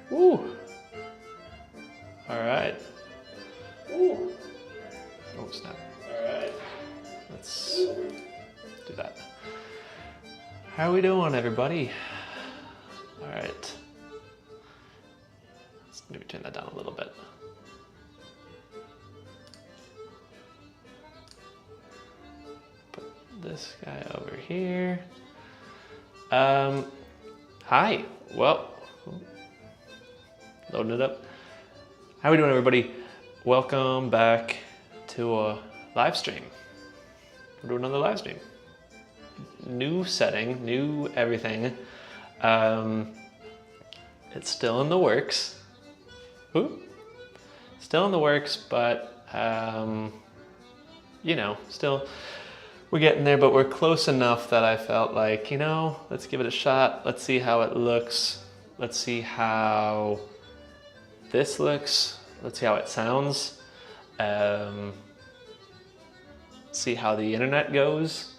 Woo. All right. Ooh. Oh, snap. All right. Let's do that. How are we doing, everybody? All right. Let's maybe turn that down a little bit. Put this guy over here. Hi. Well, loading it up. How are we doing, everybody? Welcome back to a live stream. We're doing another live stream. New setting, new everything. It's still in the works. Ooh. Still in the works, but you know, still we're getting there, but we're close enough that I felt like, you know, let's give it a shot. Let's see how it looks. Let's see how this looks. Let's see how it sounds. See how the internet goes.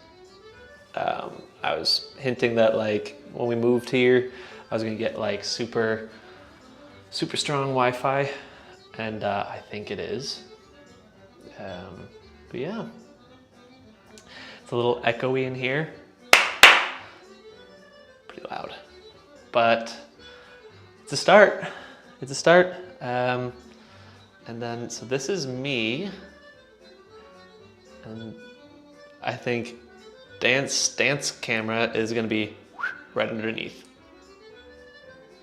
I was hinting that like when we moved here, I was gonna get like super strong Wi-Fi, and I think it is. But yeah, it's a little echoey in here. Pretty loud, but it's a start. It's a start. And then, so this is me, and I think dance camera is gonna be right underneath.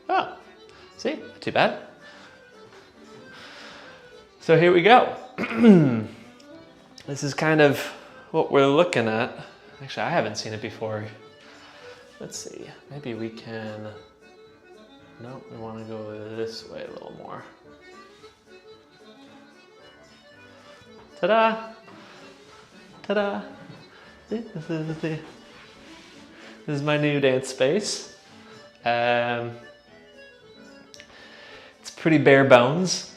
Oh, see, not too bad. So here we go. This is kind of what we're looking at. Actually, I haven't seen it before. Let's see, maybe we can, nope, we wanna go this way a little more. Ta-da! Ta-da! This is my new dance space. It's pretty bare bones.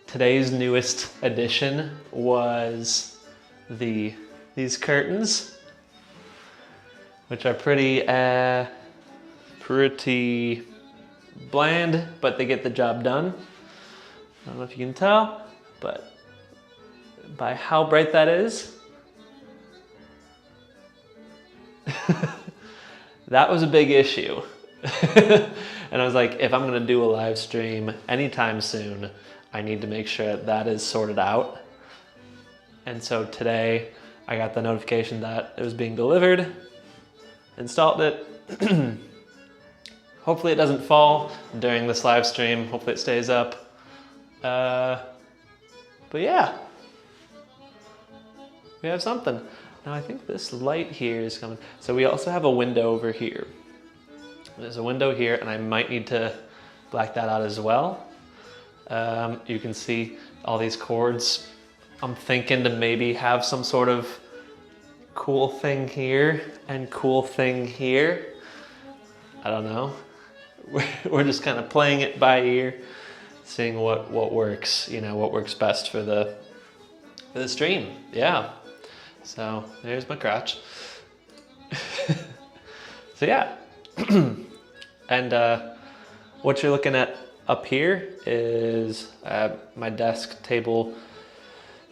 Today's newest addition was these curtains, which are pretty bland, but they get the job done. I don't know if you can tell, but by how bright that is, that was a big issue. And I was like, if I'm gonna do a live stream anytime soon, I need to make sure that is sorted out. And so today I got the notification that it was being delivered, installed it. Hopefully it doesn't fall during this live stream. Hopefully it stays up. But yeah, we have something. Now I think this light here is coming. So we also have a window over here. There's a window here, and I might need to black that out as well. You can see all these cords. I'm thinking to maybe have some sort of cool thing here and cool thing here. I don't know. We're just kind of playing it by ear, seeing what works, you know, what works best for the stream. Yeah. So there's my crotch. So yeah. And what you're looking at up here is my desk table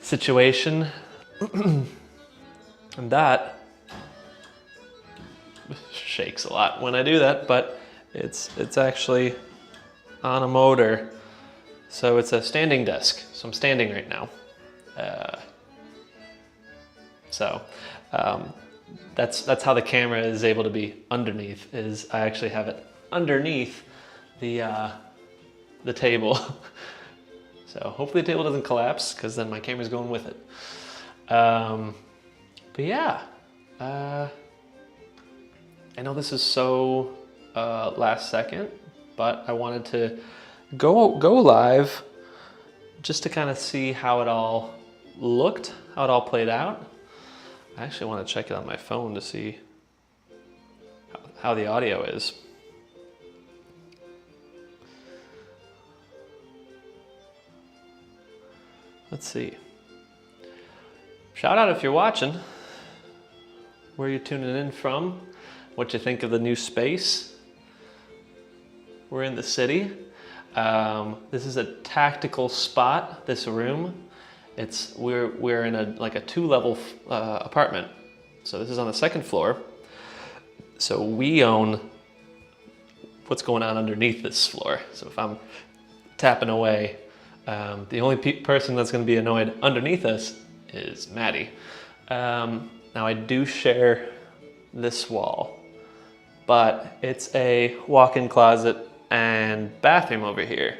situation. And that shakes a lot when I do that, but it's actually on a motor. So it's a standing desk. So I'm standing right now. That's how the camera is able to be underneath, is I actually have it underneath the table. So hopefully the table doesn't collapse, because then my camera's going with it. But yeah, I know this is so last second, but I wanted to go live just to kind of see how it all looked, how it all played out. I actually want to check it on my phone to see how the audio is. Let's see. Shout out if you're watching, where you're tuning in from, what you think of the new space. We're in the city. This is a tactical spot, this room. We're in a 2-level apartment. So this is on the 2nd floor. So we own what's going on underneath this floor. So if I'm tapping away, the only person that's going to be annoyed underneath us is Maddie. Now I do share this wall, but it's a walk-in closet and bathroom over here.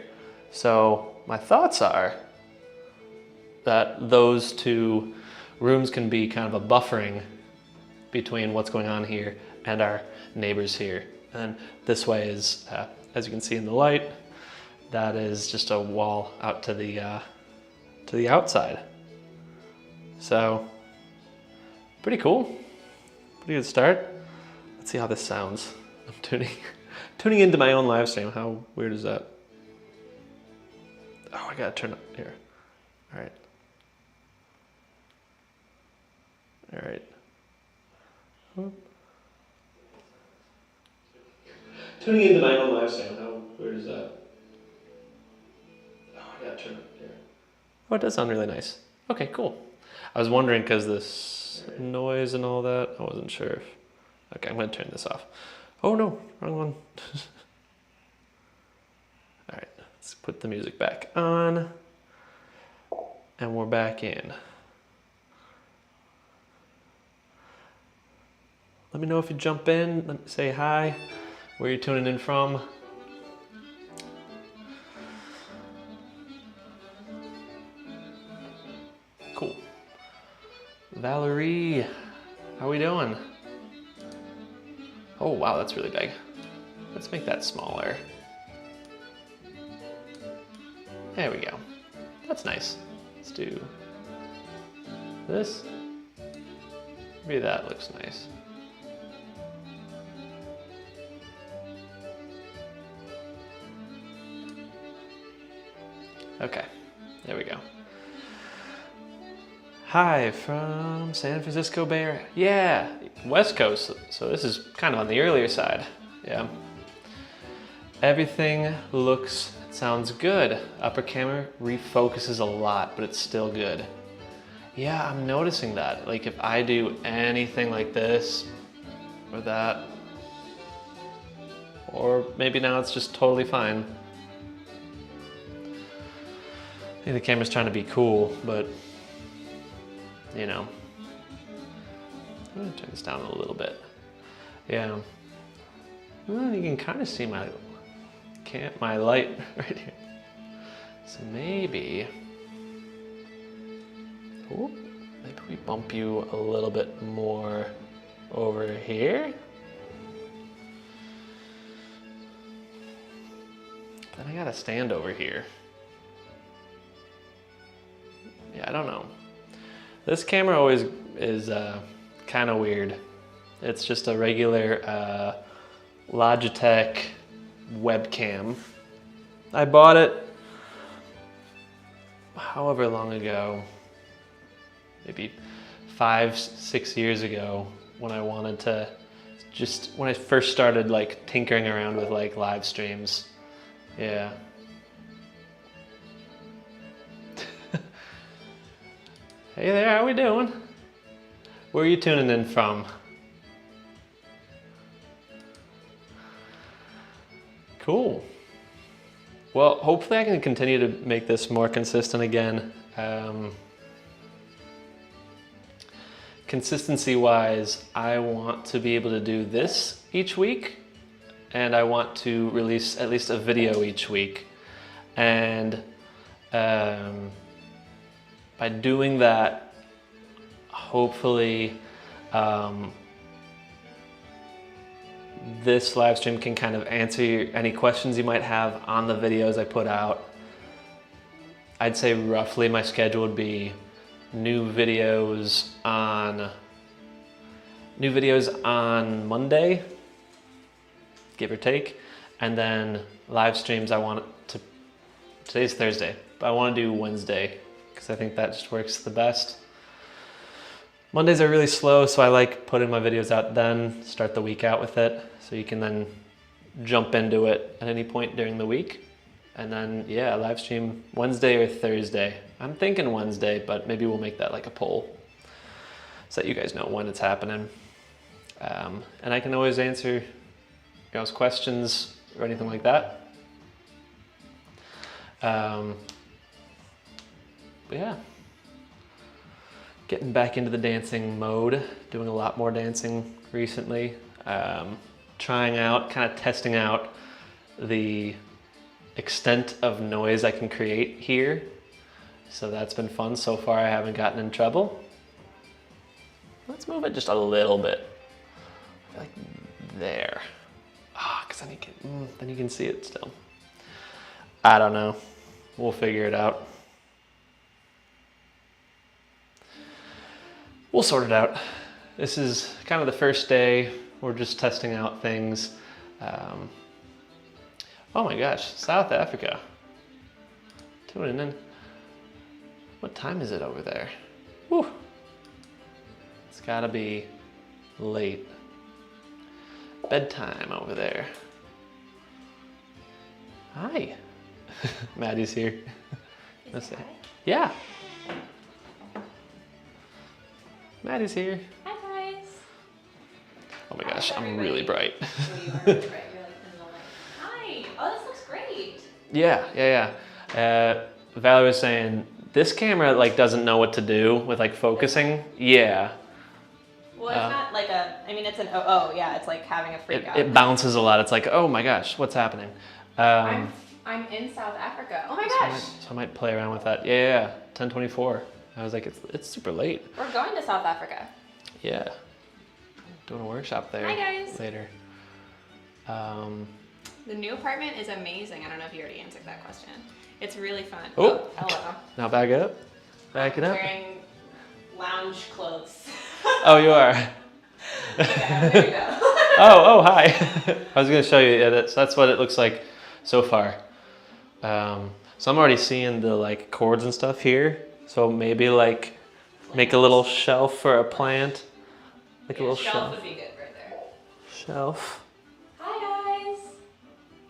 So my thoughts are that those 2 rooms can be kind of a buffering between what's going on here and our neighbors here. And this way is, as you can see in the light, that is just a wall out to the outside. So pretty cool, pretty good start. Let's see how this sounds. I'm tuning into my own live stream. How weird is that? Oh, I gotta turn up here. All right. All right. Tuning into my own live stream. How weird is that? Oh, I gotta turn up here. Oh, it does sound really nice. Okay, cool. I was wondering because this noise and all that, I wasn't sure if... Okay, I'm gonna turn this off. Oh no, wrong one. All right, let's put the music back on. And we're back in. Let me know if you jump in. Let me say hi, where you're tuning in from. Cool. Valerie, how we doing? Oh wow, that's really big. Let's make that smaller. There we go. That's nice. Let's do this. Maybe that looks nice. Okay, there we go. Hi from San Francisco Bay Area. Yeah, West Coast, so this is kind of on the earlier side. Yeah. Everything sounds good. Upper camera refocuses a lot, but it's still good. Yeah, I'm noticing that. Like if I do anything like this or that, or maybe now it's just totally fine. I think the camera's trying to be cool, but you know. I'm gonna turn this down a little bit. Yeah. Well, you can kind of see my light right here. So maybe we bump you a little bit more over here. Then I gotta stand over here. Yeah, I don't know. This camera always is kind of weird. It's just a regular Logitech webcam. I bought it however long ago, maybe 5-6 years ago, when I wanted to when I first started like tinkering around with like live streams. Yeah. Hey there, how we doing? Where are you tuning in from? Cool. Well, hopefully I can continue to make this more consistent again. Consistency-wise, I want to be able to do this each week, and I want to release at least a video each week. And by doing that, hopefully this live stream can kind of answer any questions you might have on the videos I put out. I'd say roughly my schedule would be new videos on Monday, give or take, and then live streams today's Thursday, but I want to do Wednesday because I think that just works the best. Mondays are really slow, so I like putting my videos out then, start the week out with it, so you can then jump into it at any point during the week. And then, yeah, live stream Wednesday or Thursday. I'm thinking Wednesday, but maybe we'll make that like a poll so that you guys know when it's happening. And I can always answer you guys' questions or anything like that. But yeah, getting back into the dancing mode, doing a lot more dancing recently. Trying out, kind of testing out the extent of noise I can create here. So that's been fun. So far I haven't gotten in trouble. Let's move it just a little bit. Like there. Because then you can see it still. I don't know. We'll figure it out. We'll sort it out. This is kind of the first day. We're just testing out things. Oh my gosh, South Africa. Tuning in. What time is it over there? Whew. It's gotta be late. Bedtime over there. Hi. Maddie's here. Let's see. Yeah. Maddie's here. Hi guys. Oh my gosh, I'm really bright. Hi. Oh, this looks great. Yeah. Valerie was saying this camera like doesn't know what to do with like focusing. Yeah. Well, it's not like I mean, it's an yeah, it's like having a freak out. It bounces a lot. It's like, oh my gosh, what's happening? I'm in South Africa. Oh my gosh. So I might play around with that. Yeah, 10:24. I was like, it's super late. We're going to South Africa. Yeah. Doing a workshop there. Hi guys. Later. The new apartment is amazing. I don't know if you already answered that question. It's really fun. Oh, hello. Now back it up. Back it up. I'm wearing lounge clothes. Oh, you are. Okay, there you go. Oh, hi. I was gonna show you. Yeah, that's what it looks like so far. So I'm already seeing the like cords and stuff here. So maybe like make a little shelf for a plant. Like a little shelf. Would be good right there. Shelf. Hi guys.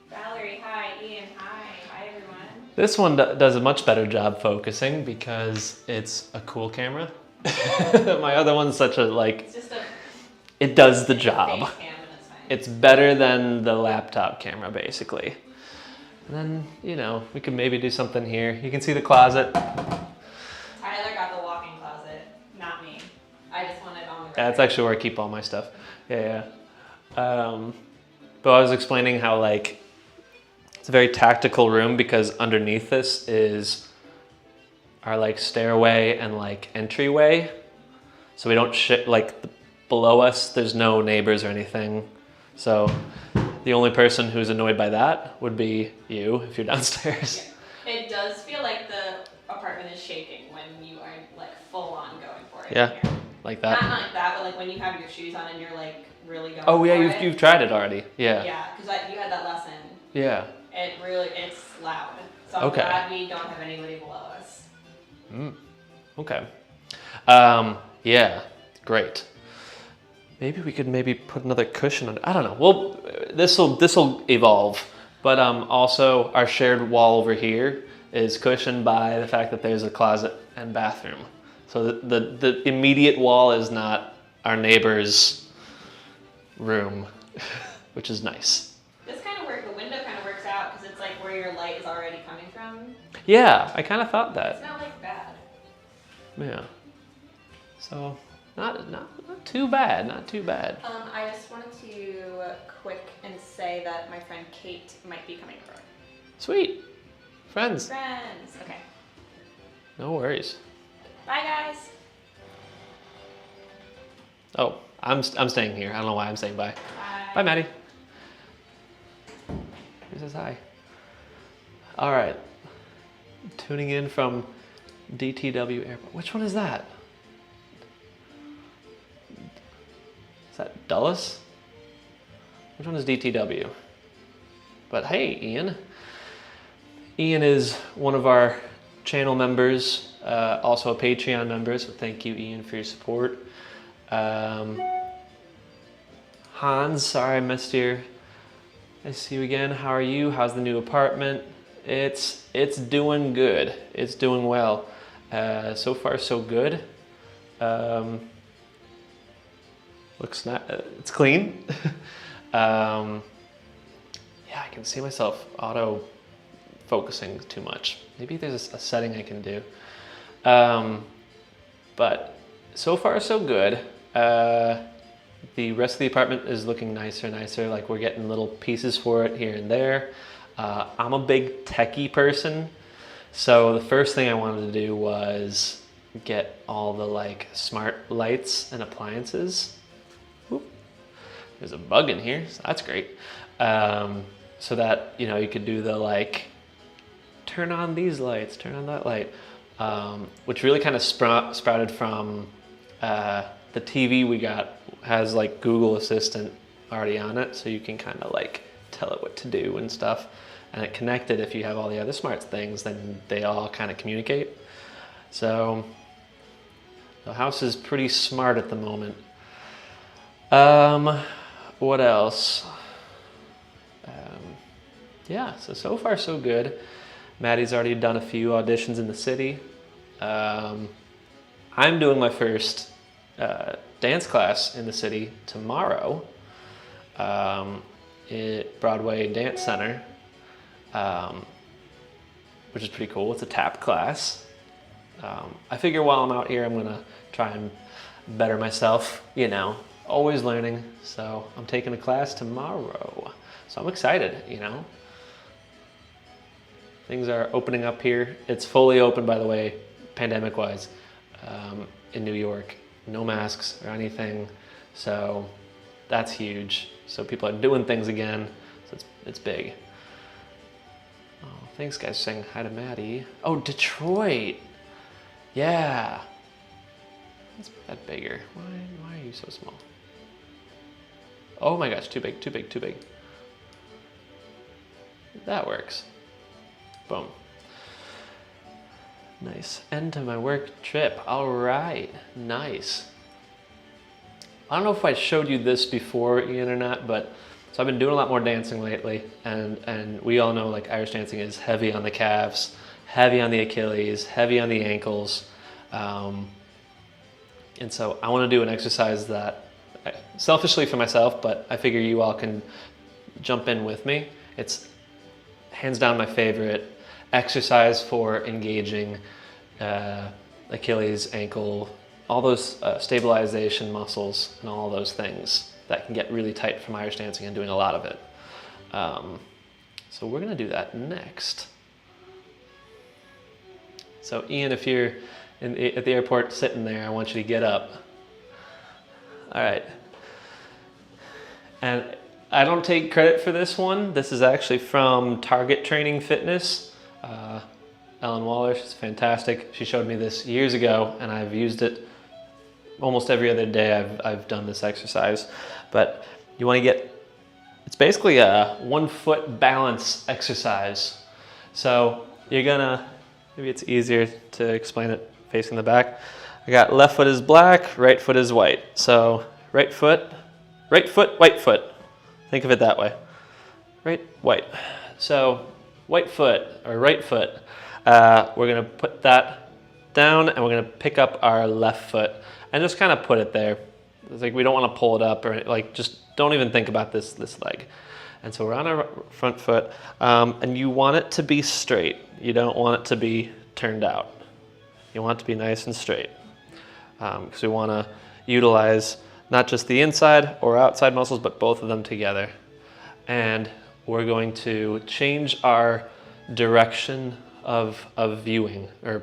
Valerie, hi. Ian, hi. Hi everyone. This one does a much better job focusing because it's a cool camera. My other one's such a like. It's just it does the job. face cam and it's fine. It's better than the laptop camera basically. And then, you know, we could maybe do something here. You can see the closet. Tyler got the walk-in closet, not me. I just wanted on the record. That's actually where I keep all my stuff. Yeah. But I was explaining how like it's a very tactical room because underneath this is our like stairway and like entryway. So we don't below us, there's no neighbors or anything. So the only person who's annoyed by that would be you if you're downstairs. Yeah. It does feel like the apartment is shaking when you are like full on going for it. Yeah, in here. like that. Not like that, but like when you have your shoes on and you're like really going Oh yeah, for you've tried it already. Yeah. Yeah, because you had that lesson. Yeah. It's loud. So I'm glad we don't have anybody below us. Okay. Yeah, great. Maybe we could put another cushion on. I don't know. Well, this will evolve. But also our shared wall over here is cushioned by the fact that there's a closet and bathroom. So the immediate wall is not our neighbor's room, which is nice. This kind of works. The window kind of works out because it's like where your light is already coming from. Yeah, I kind of thought that. It's not like bad. Yeah. So not too bad. Not too bad. I just wanted to quick and say that my friend Kate might be coming over. Sweet. Friends. Okay. No worries. Bye guys. Oh, I'm staying here. I don't know why I'm saying bye. Bye. Bye, Maddie. He says hi. All right. Tuning in from DTW Airport. Which one is that? Is that Dulles? Which one is DTW? But hey, Ian. Ian is one of our channel members, also a Patreon member, so thank you, Ian, for your support. Hans, sorry I missed you. Nice to see you again. How are you? How's the new apartment? It's doing good. It's doing well. So far so good. Looks not. It's clean. Yeah, I can see myself auto focusing too much. Maybe there's a setting I can do. But so far so good. The rest of the apartment is looking nicer and nicer. Like we're getting little pieces for it here and there. I'm a big techie person. So the first thing I wanted to do was get all the like smart lights and appliances. Oop, there's a bug in here, so that's great. So that, you know, you could do the like, turn on these lights, turn on that light, which really kind of sprouted from the TV we got has like Google Assistant already on it, so you can kind of like tell it what to do and stuff. And it connected, if you have all the other smart things, then they all kind of communicate. So the house is pretty smart at the moment. What else? Yeah, so far so good. Maddie's already done a few auditions in the city. I'm doing my first dance class in the city tomorrow at Broadway Dance Center, which is pretty cool. It's a tap class. I figure while I'm out here, I'm gonna try and better myself, you know, always learning. So I'm taking a class tomorrow. So I'm excited, you know. Things are opening up here. It's fully open, by the way, pandemic-wise, in New York. No masks or anything, so that's huge. So people are doing things again, so it's big. Oh, thanks guys for saying hi to Maddie. Oh, Detroit. Yeah. Let's make that bigger. Why are you so small? Oh my gosh, too big, too big, too big. That works. Boom. Nice. End to my work trip. All right. Nice. I don't know if I showed you this before, Ian, or not, but so I've been doing a lot more dancing lately, and we all know like Irish dancing is heavy on the calves, heavy on the Achilles, heavy on the ankles, and so I want to do an exercise that, selfishly for myself, but I figure you all can jump in with me. It's hands down my favorite exercise for engaging Achilles, ankle, all those stabilization muscles and all those things that can get really tight from Irish dancing and doing a lot of it. So we're gonna do that next. So Ian, if you're at the airport sitting there, I want you to get up. All right. And I don't take credit for this one. This is actually from Target Training Fitness. Ellen Waller, she's fantastic. She showed me this years ago, and I've used it almost every other day. I've done this exercise. But you want to get, it's basically a 1 foot balance exercise. So you're gonna, maybe it's easier to explain it facing the back. I got left foot is black, right foot is white. So right foot, white foot. Think of it that way. Right, white. So white foot or right foot, we're gonna put that down and we're gonna pick up our left foot and just kind of put it there. It's like we don't want to pull it up or like, just don't even think about this leg. And so we're on our front foot, and you want it to be straight. You don't want it to be turned out. You want it to be nice and straight, because we want to utilize not just the inside or outside muscles, but both of them together. And we're going to change our direction of viewing, or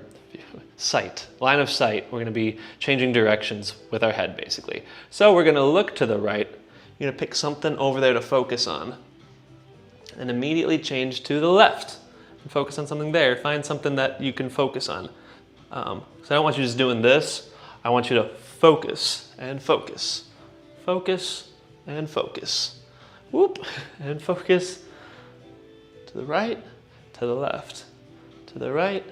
sight, line of sight. We're going to be changing directions with our head, basically. So we're going to look to the right. You're going to pick something over there to focus on, and immediately change to the left and focus on something there. Find something that you can focus on. So I don't want you just doing this. I want you to focus and focus, focus and focus. Whoop, and focus to the right, to the left, to the right,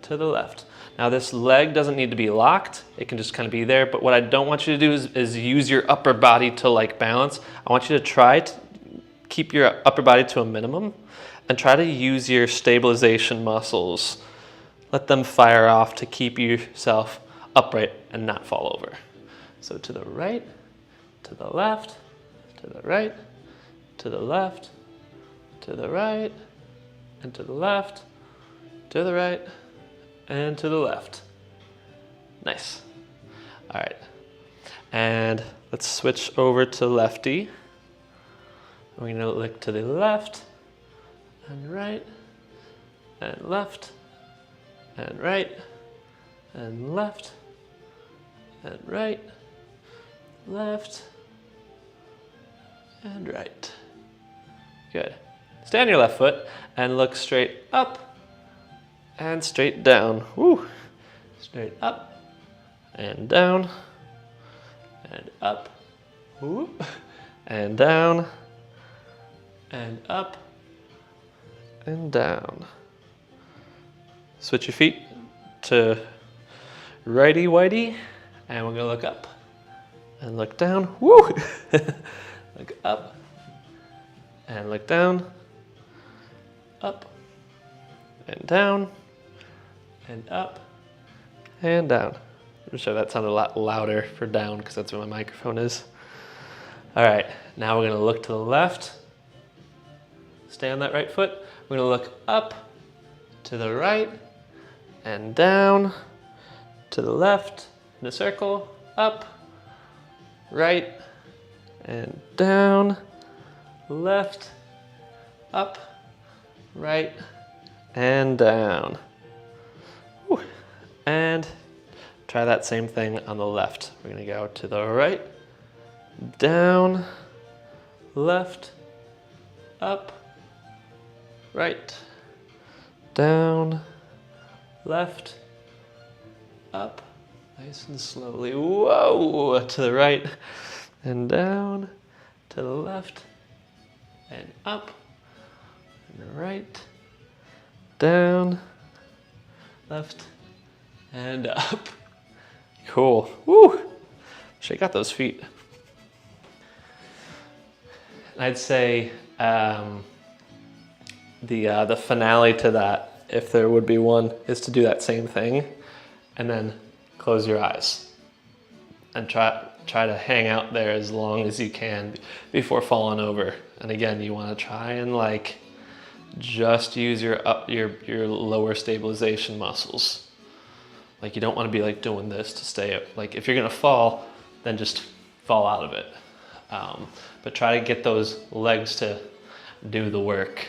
to the left. Now this leg doesn't need to be locked. It can just kind of be there. But what I don't want you to do is use your upper body to like balance. I want you to try to keep your upper body to a minimum and try to use your stabilization muscles. Let them fire off to keep yourself upright and not fall over. So to the right, to the left, to the right, to the left, to the right, and to the left, to the right, and to the left. Nice. All right. And let's switch over to lefty. We're gonna look to the left, and right, and left, and right, and left, and right, left, and right. Good. Stay on your left foot and look straight up and straight down. Woo. Straight up and down and up. Woo. And down and up and down. Switch your feet to righty-whitey, and we're gonna look up and look down. Woo! Look up and look down, up and down, and up and down. I'm sure that sounded a lot louder for down because that's where my microphone is. All right, now we're gonna look to the left. Stay on that right foot. We're gonna look up to the right and down to the left in a circle, up, right, and down, left, up, right, and down. Whew. And try that same thing on the left. We're gonna go to the right, down, left, up, right, down, left, up, nice and slowly. Whoa, to the right and down, to the left and up, and right, down, left, and up. Cool. Woo! Shake out those feet. I'd say the finale to that, if there would be one, is to do that same thing and then close your eyes and try to hang out there as long as you can before falling over. And again, you want to try and like just use your lower stabilization muscles. Like you don't want to be like doing this to stay up. Like if you're gonna fall, then just fall out of it. But try to get those legs to do the work.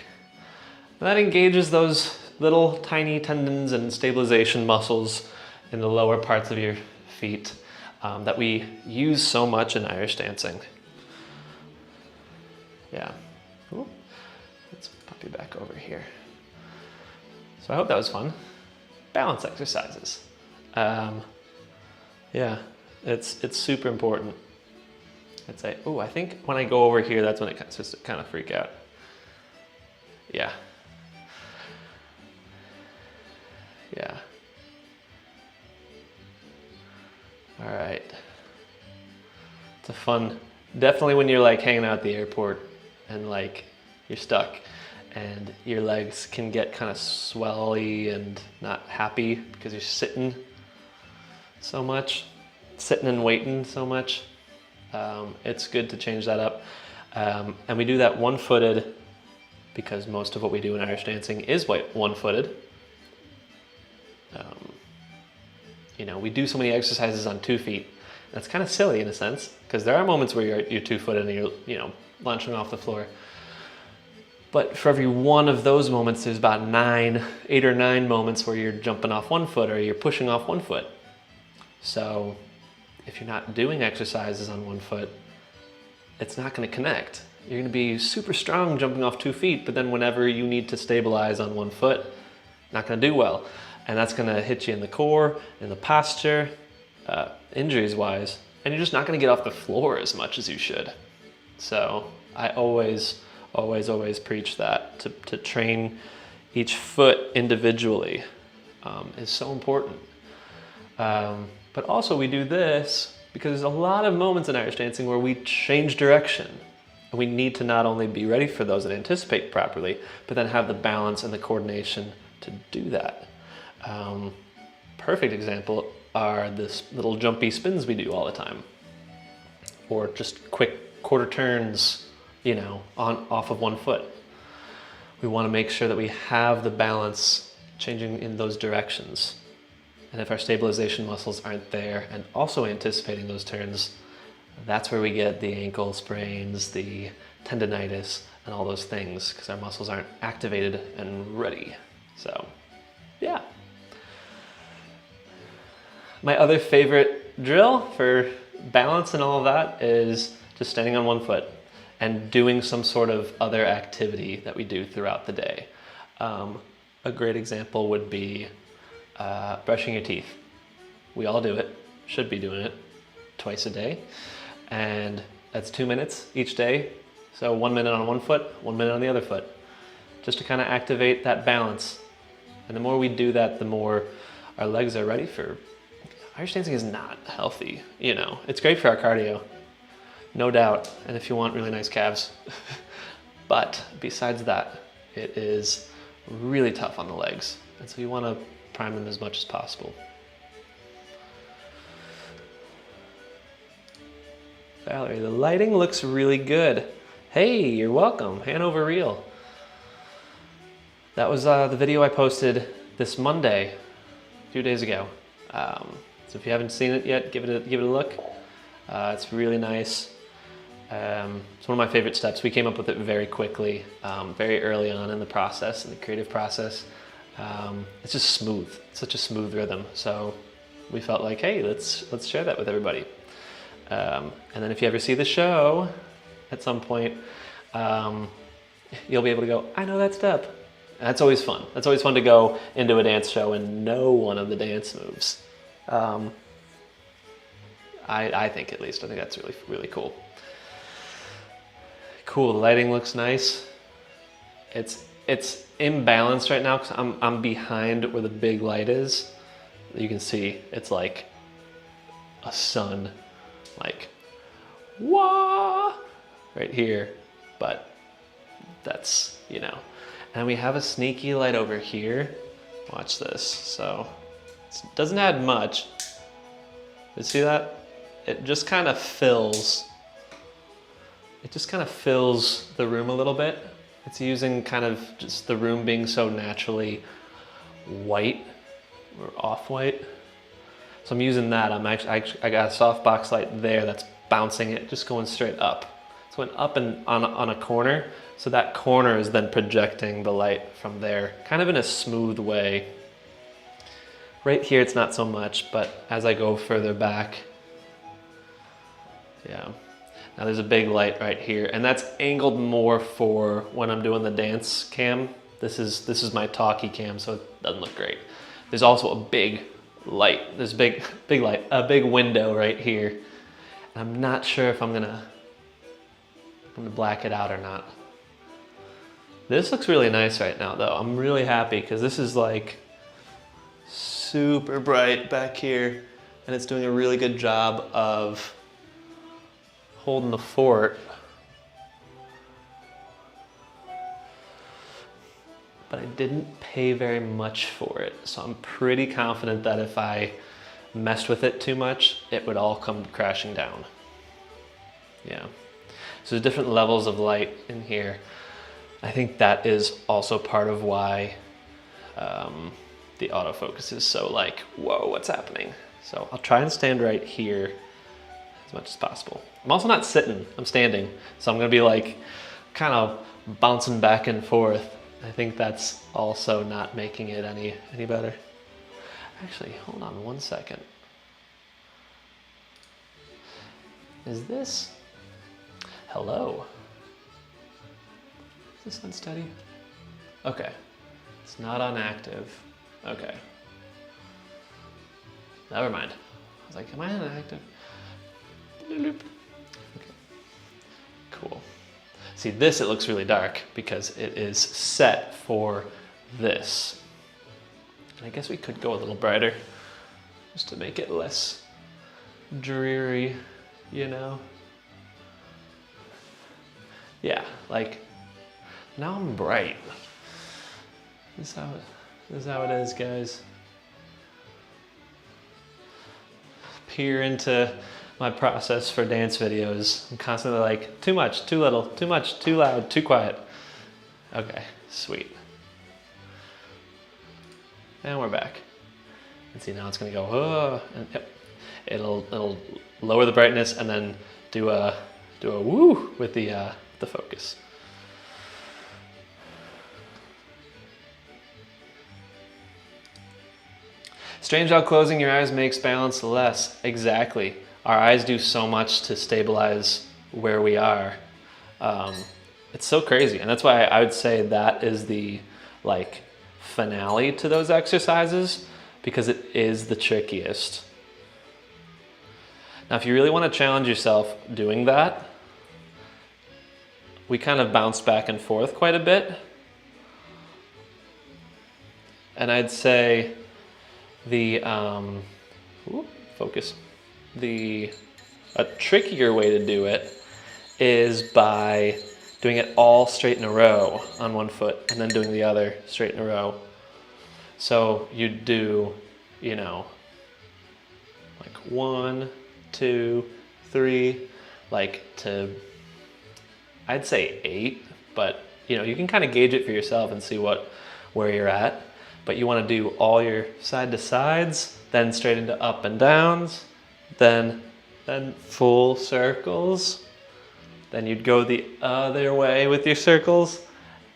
And that engages those little tiny tendons and stabilization muscles in the lower parts of your feet that we use so much in Irish dancing. Yeah. Ooh. Let's pop you back over here. So I hope that was fun. Balance exercises. Yeah, it's super important. I'd say, oh, I think when I go over here, that's when it starts to kind of freak out. Yeah. Yeah. All right. It's a fun, definitely when you're like hanging out at the airport and like you're stuck and your legs can get kind of swelly and not happy because you're sitting so much, sitting and waiting so much. It's good to change that up. And we do that one-footed because most of what we do in Irish dancing is one-footed. You know, we do so many exercises on 2 feet. That's kind of silly in a sense because there are moments where you're 2-footed and you're, launching off the floor. But for every one of those moments, there's about 8 or 9 moments where you're jumping off 1 foot or you're pushing off 1 foot. So if you're not doing exercises on 1 foot, it's not going to connect. You're going to be super strong jumping off 2 feet, but then whenever you need to stabilize on 1 foot, not going to do well. And that's going to hit you in the core, in the posture, injuries wise, and you're just not going to get off the floor as much as you should. So I always preach that to train each foot individually is so important. But also we do this because there's a lot of moments in Irish dancing where we change direction. And we need to not only be ready for those and anticipate properly, but then have the balance and the coordination to do that. Perfect example are this little jumpy spins we do all the time, or just quick quarter turns, you know, off of one foot. We want to make sure that we have the balance changing in those directions. And if our stabilization muscles aren't there and also anticipating those turns, that's where we get the ankle sprains, the tendonitis, and all those things, because our muscles aren't activated and ready. So, yeah. My other favorite drill for balance and all of that is just standing on one foot and doing some sort of other activity that we do throughout the day. A great example would be brushing your teeth. We all do it, should be doing it twice a day. And that's 2 minutes each day. So 1 minute on one foot, 1 minute on the other foot, just to kind of activate that balance. And the more we do that, the more our legs are ready for. Irish dancing is not healthy, you know. It's great for our cardio, no doubt, and if you want really nice calves. But besides that, it is really tough on the legs. And so you want to prime them as much as possible. Valerie, the lighting looks really good. Hey, you're welcome. Hanover Reel. That was the video I posted this Monday, a few days ago. So if you haven't seen it yet, give it a look. It's really nice. It's one of my favorite steps. We came up with it very quickly, very early on in the process, in the creative process. It's just smooth. It's such a smooth rhythm. So we felt like, hey, let's share that with everybody. And then if you ever see the show at some point, you'll be able to go, I know that step. And that's always fun. That's always fun to go into a dance show and know one of the dance moves. I think, at least, I think that's really, really cool. Cool, the lighting looks nice. It's imbalanced right now because I'm behind where the big light is. You can see it's like a sun, like, wah, right here, but that's, you know. And we have a sneaky light over here. Watch this. So it doesn't add much. You see that? It just kind of fills. It just kind of fills the room a little bit. It's using kind of just the room being so naturally white or off-white. So I'm using that. I got a softbox light there that's bouncing it, just going straight up. It's going up and on a corner. So that corner is then projecting the light from there, kind of in a smooth way. Right here it's not so much, but as I go further back, yeah. Now there's a big light right here, and that's angled more for when I'm doing the dance cam. This is my talkie cam, so it doesn't look great. There's also a big light. There's a big light, a big window right here. And I'm not sure if I'm gonna black it out or not. This looks really nice right now though. I'm really happy because this is like super bright back here, and it's doing a really good job of holding the fort. But I didn't pay very much for it. So I'm pretty confident that if I messed with it too much, it would all come crashing down. Yeah. So there's different levels of light in here. I think that is also part of why the autofocus is so like, whoa, what's happening? So I'll try and stand right here as much as possible. I'm also not sitting, I'm standing. So I'm gonna be like kind of bouncing back and forth. I think that's also not making it any better. Actually, hold on 1 second. Is this, hello? Is this unsteady? Okay, it's not on active. Okay. Never mind. I was like, am I on active? Okay. Cool. See, this, it looks really dark because it is set for this. And I guess we could go a little brighter just to make it less dreary, you know? Yeah, like, now I'm bright. This is how it is, guys. Peer into my process for dance videos. I'm constantly like, too much, too little, too much, too loud, too quiet. Okay, sweet. And we're back. And see, now it's gonna go, oh, and yep. It'll lower the brightness and then do a woo with the focus. Strange how closing your eyes makes balance less. Exactly. Our eyes do so much to stabilize where we are. It's so crazy. And that's why I would say that is the like finale to those exercises, because it is the trickiest. Now, if you really want to challenge yourself doing that, we kind of bounce back and forth quite a bit. And I'd say the, a trickier way to do it is by doing it all straight in a row on one foot and then doing the other straight in a row. So you do, you know, like 1, 2, 3, like to, I'd say 8, but you know, you can kind of gauge it for yourself and see where you're at. But you want to do all your side to sides, then straight into up and downs, then full circles. Then you'd go the other way with your circles,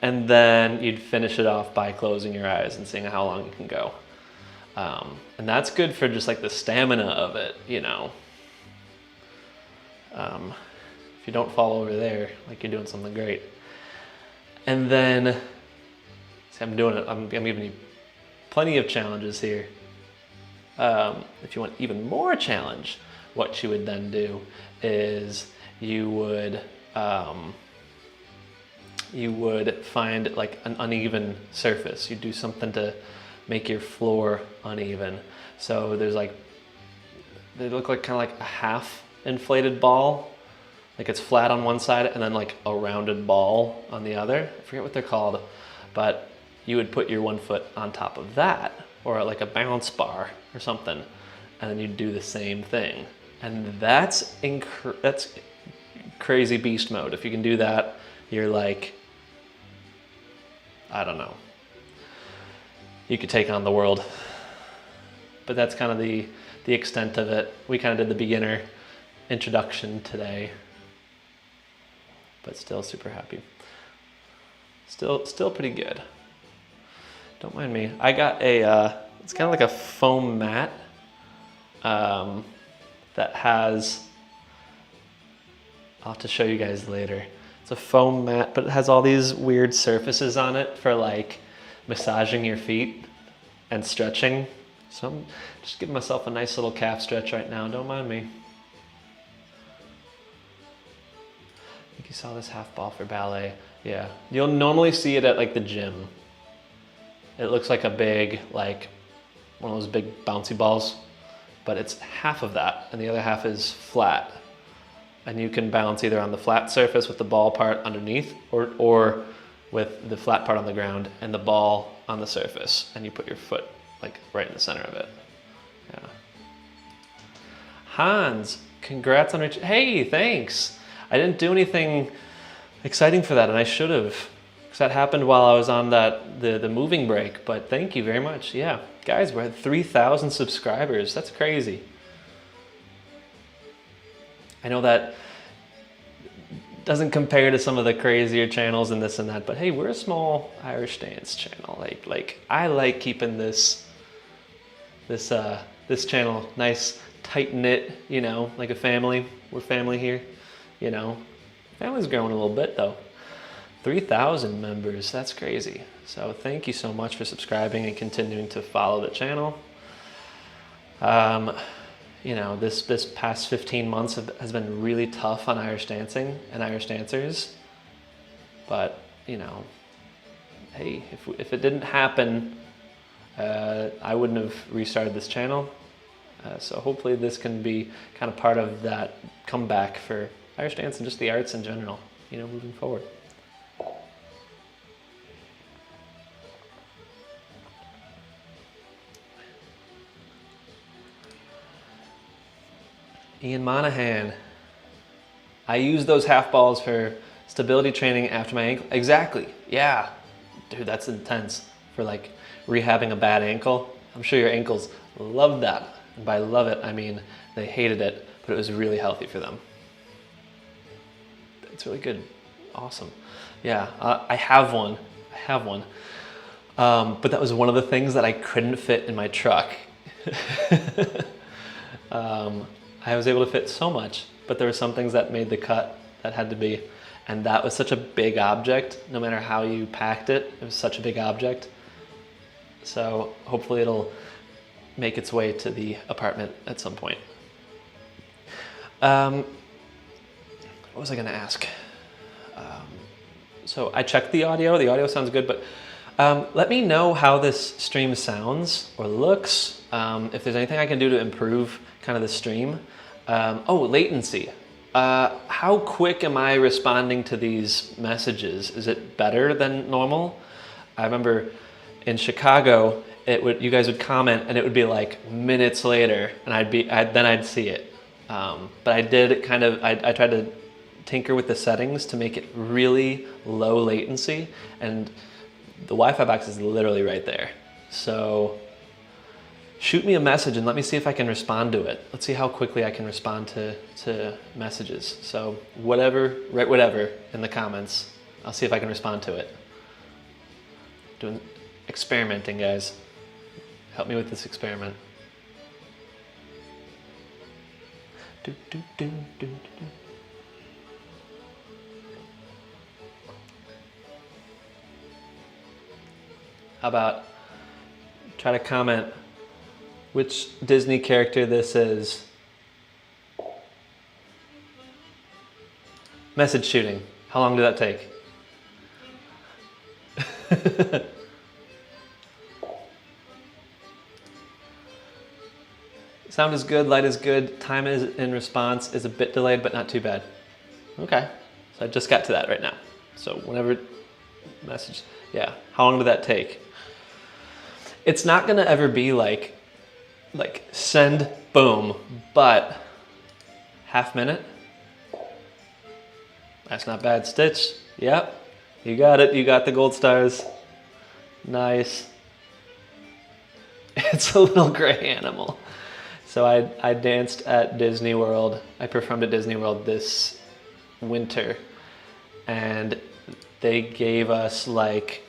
and then you'd finish it off by closing your eyes and seeing how long you can go. And that's good for just like the stamina of it, you know. If you don't fall over there, like you're doing something great. And then, see, I'm giving you plenty of challenges here. If you want even more challenge, what you would then do is you would find like an uneven surface. You do something to make your floor uneven. So there's like, they look like kind of like a half inflated ball. Like it's flat on one side and then like a rounded ball on the other. I forget what they're called, but you would put your one foot on top of that, or like a bounce bar or something, and then you'd do the same thing. And that's crazy beast mode. If you can do that, you're like, I don't know, you could take on the world. But that's kind of the extent of it. We kind of did the beginner introduction today, but still super happy. Still pretty good. Don't mind me. I got it's kind of like a foam mat that has, I'll have to show you guys later. It's a foam mat, but it has all these weird surfaces on it for like massaging your feet and stretching. So I'm just giving myself a nice little calf stretch right now. Don't mind me. I think you saw this half ball for ballet. Yeah, you'll normally see it at like the gym. It looks like a big, like one of those big bouncy balls, but it's half of that and the other half is flat. And you can bounce either on the flat surface with the ball part underneath or with the flat part on the ground and the ball on the surface. And you put your foot like right in the center of it. Yeah. Hans, congrats on hey, thanks. I didn't do anything exciting for that and I should have. Because that happened while I was on the moving break, but thank you very much. Yeah, guys, we're at 3,000 subscribers. That's crazy. I know that doesn't compare to some of the crazier channels and this and that, but hey, we're a small Irish dance channel. Like I like keeping this channel nice, tight knit. You know, like a family. We're family here. You know, family's growing a little bit though. 3,000 members, that's crazy. So thank you so much for subscribing and continuing to follow the channel. You know, this past 15 months has been really tough on Irish dancing and Irish dancers. But, you know, hey, if it didn't happen, I wouldn't have restarted this channel. So hopefully this can be kind of part of that comeback for Irish dance and just the arts in general, moving forward. Ian Monahan. I use those half balls for stability training after my ankle. Exactly. Yeah. Dude, that's intense for like rehabbing a bad ankle. I'm sure your ankles loved that. And by love it, I mean they hated it, but it was really healthy for them. It's really good. Awesome. Yeah, I have one. But that was one of the things that I couldn't fit in my truck. I was able to fit so much, but there were some things that made the cut that had to be, and that was such a big object. No matter how you packed it, it was such a big object. So hopefully it'll make its way to the apartment at some point. What was I gonna ask? So I checked the audio sounds good, but let me know how this stream sounds or looks, if there's anything I can do to improve kind of the stream. Oh, latency. How quick am I responding to these messages? Is it better than normal? I remember in Chicago, you guys would comment and it would be like minutes later, and then I'd see it. But I did I tried to tinker with the settings to make it really low latency, and the Wi-Fi box is literally right there. So shoot me a message and let me see if I can respond to it. Let's see how quickly I can respond to messages. So write whatever in the comments. I'll see if I can respond to it. Experimenting, guys. Help me with this experiment. How about try to comment which Disney character this is? Message shooting. How long did that take? Sound is good, light is good, time is in response is a bit delayed, but not too bad. Okay, so I just got to that right now. So whenever message, yeah, how long did that take? It's not gonna ever be like send, boom, but half minute. That's not bad. Stitch, yep, you got it, you got the gold stars. Nice. It's a little gray animal. So I danced at Disney World. I performed at Disney World this winter, and they gave us like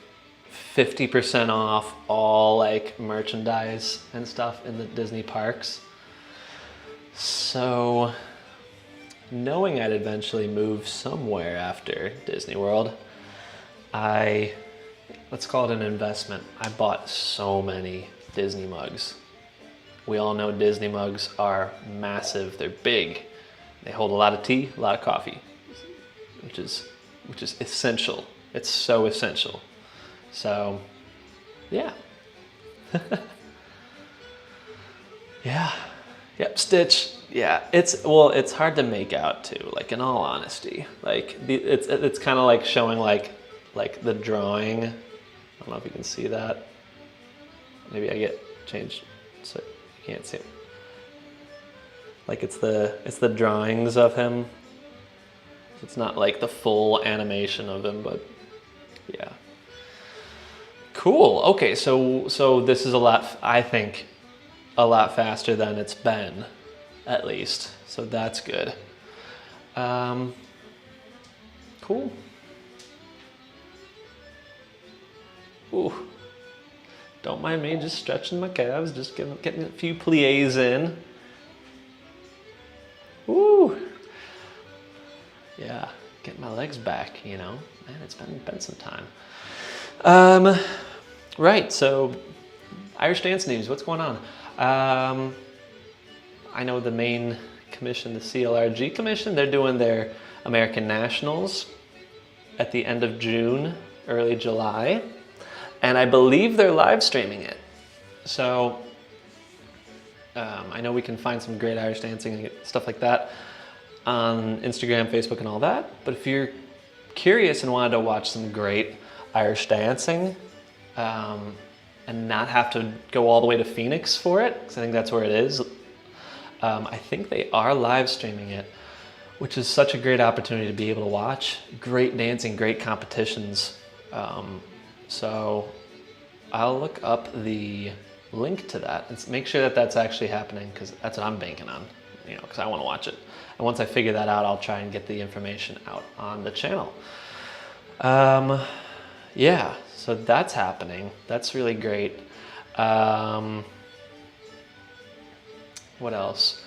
50% off all like merchandise and stuff in the Disney parks. So knowing I'd eventually move somewhere after Disney World, let's call it an investment. I bought so many Disney mugs. We all know Disney mugs are massive. They're big. They hold a lot of tea, a lot of coffee, which is essential. It's so essential. So, yeah. Yeah. Yep, Stitch. Yeah, it's hard to make out too, like in all honesty. Like it's kind of like showing like the drawing. I don't know if you can see that. Maybe I get changed so you can't see it. Like it's the drawings of him. It's not like the full animation of him, but yeah. Cool. Okay, so this is I think a lot faster than it's been, at least. So that's good. Cool. Ooh. Don't mind me just stretching my calves, just getting a few pliés in. Woo! Yeah, getting my legs back, you know. Man, it's been some time. Right, so Irish dance news, what's going on? I know the main commission, the CLRG commission, they're doing their American Nationals at the end of June, early July. And I believe they're live streaming it. So I know we can find some great Irish dancing and stuff like that on Instagram, Facebook, and all that. But if you're curious and wanted to watch some great Irish dancing, and not have to go all the way to Phoenix for it, because I think that's where it is. I think they are live streaming it, which is such a great opportunity to be able to watch great dancing, great competitions. So I'll look up the link to that and make sure that that's actually happening, because that's what I'm banking on, because I want to watch it. And once I figure that out, I'll try and get the information out on the channel. Yeah, so that's happening. That's really great. What else?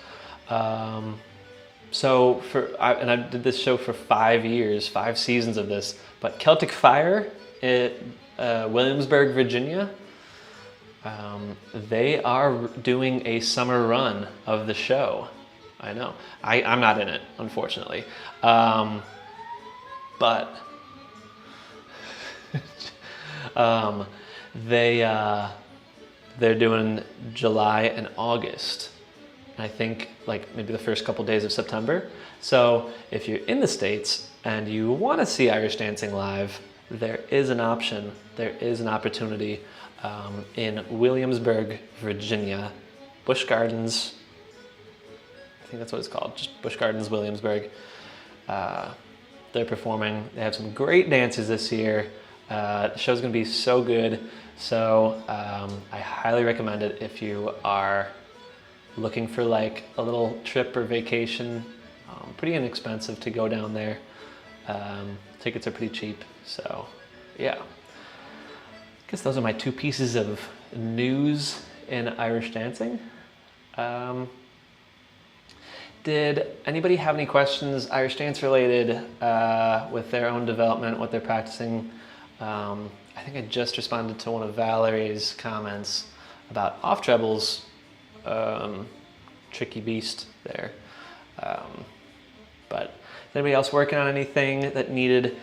So I did this show for 5 years, 5 seasons of this, but Celtic Fire at Williamsburg, Virginia, they are doing a summer run of the show. I know. I'm not in it, unfortunately. But they're doing July and August. And I think like maybe the first couple days of September. So if you're in the States and you want to see Irish dancing live, there is an option. There is an opportunity in Williamsburg, Virginia, Busch Gardens. I think that's what it's called, just Busch Gardens, Williamsburg. They're performing. They have some great dances this year. The show's gonna be so good. So I highly recommend it if you are looking for like a little trip or vacation. Pretty inexpensive to go down there. Tickets are pretty cheap. So yeah, I guess those are my 2 pieces of news in Irish dancing. Did anybody have any questions Irish dance related with their own development, what they're practicing? I think I just responded to one of Valerie's comments about off trebles, tricky beast there. But is anybody else working on anything that needed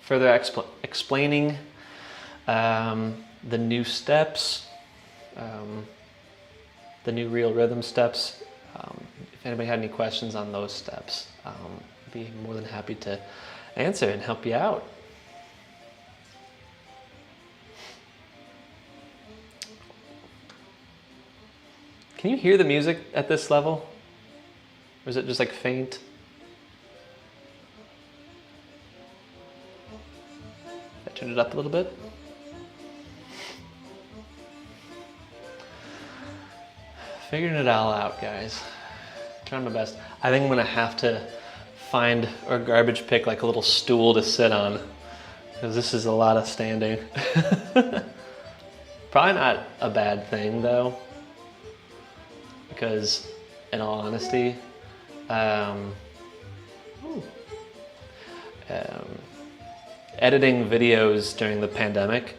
further explaining the new steps, the new real rhythm steps? If anybody had any questions on those steps, I'd be more than happy to answer and help you out. Can you hear the music at this level? Or is it just like faint? I turned it up a little bit. Figuring it all out, guys. Trying my best. I think I'm gonna have to find or garbage pick like a little stool to sit on, because this is a lot of standing. Probably not a bad thing though, because in all honesty, editing videos during the pandemic,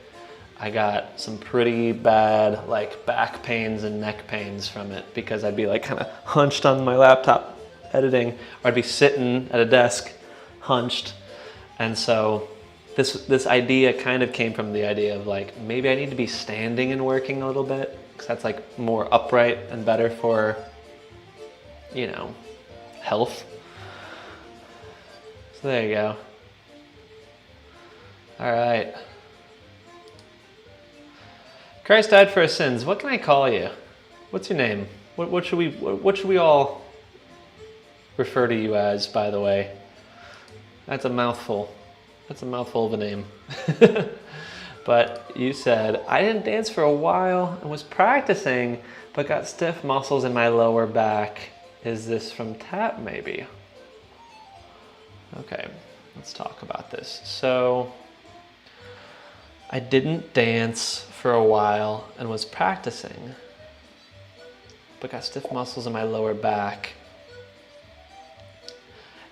I got some pretty bad like back pains and neck pains from it, because I'd be like kind of hunched on my laptop editing, or I'd be sitting at a desk hunched. And so this idea kind of came from the idea of like, maybe I need to be standing and working a little bit, because that's like more upright and better for, health. So there you go. All right. Christ died for our sins. What can I call you? What's your name? What should we all refer to you as, by the way? That's a mouthful. That's a mouthful of a name. But you said, I didn't dance for a while and was practicing, but got stiff muscles in my lower back. Is this from tap, maybe? Okay, let's talk about this. So, I didn't dance for a while and was practicing, but got stiff muscles in my lower back.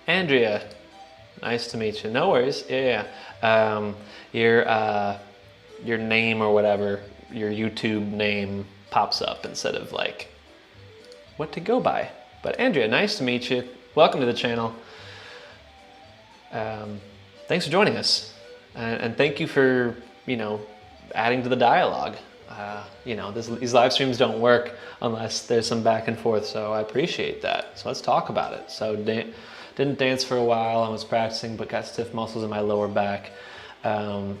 Andrea, nice to meet you. No worries. Yeah. Your name or whatever, your YouTube name pops up instead of like what to go by. But Andrea, nice to meet you. Welcome to the channel. Thanks for joining us, and thank you for adding to the dialogue. You know, these live streams don't work unless there's some back and forth, so I appreciate that. So let's talk about it. So didn't dance for a while. I was practicing, but got stiff muscles in my lower back. From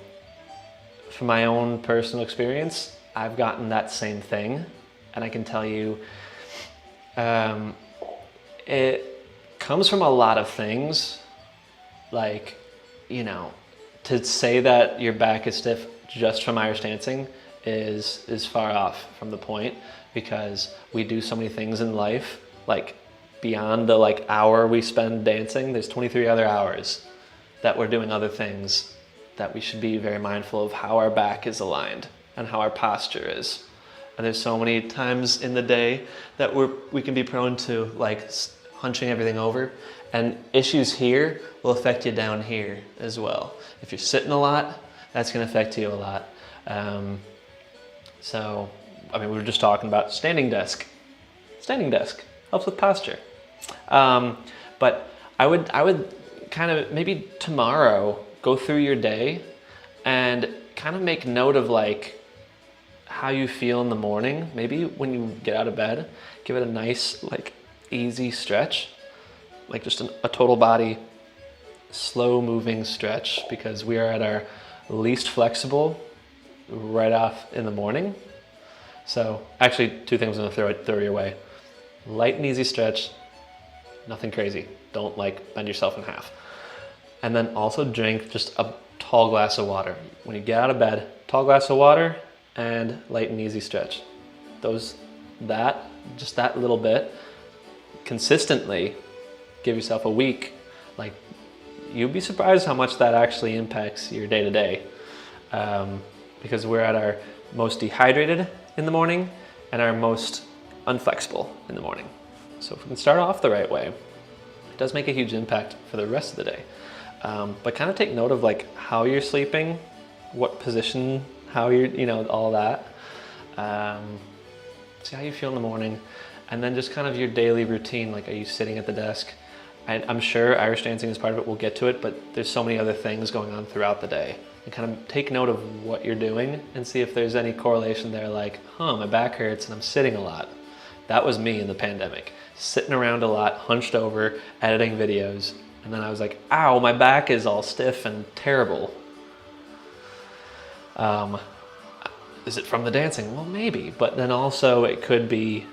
my own personal experience, I've gotten that same thing, and I can tell you, it comes from a lot of things. Like, you know, to say that your back is stiff just from Irish dancing is far off from the point, because we do so many things in life, like beyond the like hour we spend dancing, there's 23 other hours that we're doing other things, that we should be very mindful of how our back is aligned and how our posture is. And there's so many times in the day that we can be prone to like hunching everything over, and issues here will affect you down here as well. If you're sitting a lot, that's going to affect you a lot. So, I mean, we were just talking about standing desk. Standing desk helps with posture. But I would kind of maybe tomorrow go through your day and kind of make note of like how you feel in the morning. Maybe when you get out of bed, give it a nice like easy stretch, like just a total body slow moving stretch, because we are at our least flexible right off in the morning. So actually, two things I'm gonna throw your way. Light and easy stretch, nothing crazy. Don't like bend yourself in half. And then also drink just a tall glass of water. When you get out of bed, tall glass of water and light and easy stretch. Just that little bit, consistently, give yourself a week. Like, you'd be surprised how much that actually impacts your day to day. Because we're at our most dehydrated in the morning and our most unflexible in the morning. So if we can start off the right way, it does make a huge impact for the rest of the day. But kind of take note of like how you're sleeping, what position, how you're, you know, all that. See how you feel in the morning, and then just kind of your daily routine. Like, are you sitting at the desk? I'm sure Irish dancing is part of it, we'll get to it, but there's so many other things going on throughout the day. And kind of take note of what you're doing and see if there's any correlation there, like, my back hurts and I'm sitting a lot. That was me in the pandemic. Sitting around a lot, hunched over, editing videos, and then I was like, ow, my back is all stiff and terrible. Is it from the dancing? Well, maybe, but then also it could be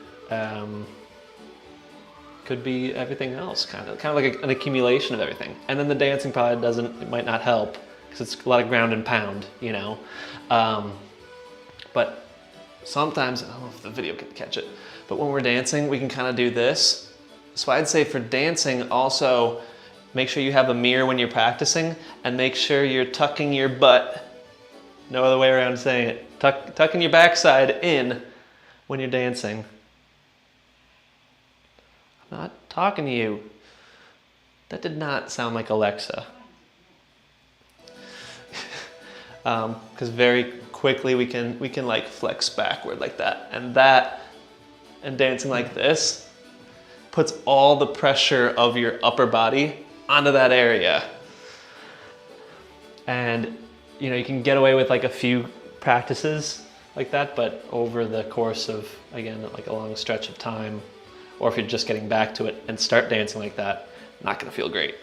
everything else, kind of like an accumulation of everything. And then the dancing probably it might not help, because it's a lot of ground and pound, you know. But sometimes, I don't know if the video can catch it, but when we're dancing, we can kind of do this. So I'd say for dancing, also make sure you have a mirror when you're practicing, and make sure you're tucking your butt. No other way around saying it. Tucking your backside in when you're dancing. I'm not talking to you. That did not sound like Alexa. Because very quickly we can like flex backward like that, and dancing like this puts all the pressure of your upper body onto that area. And you know, you can get away with like a few practices like that, but over the course of, again, like a long stretch of time, or if you're just getting back to it and start dancing like that, not gonna feel great.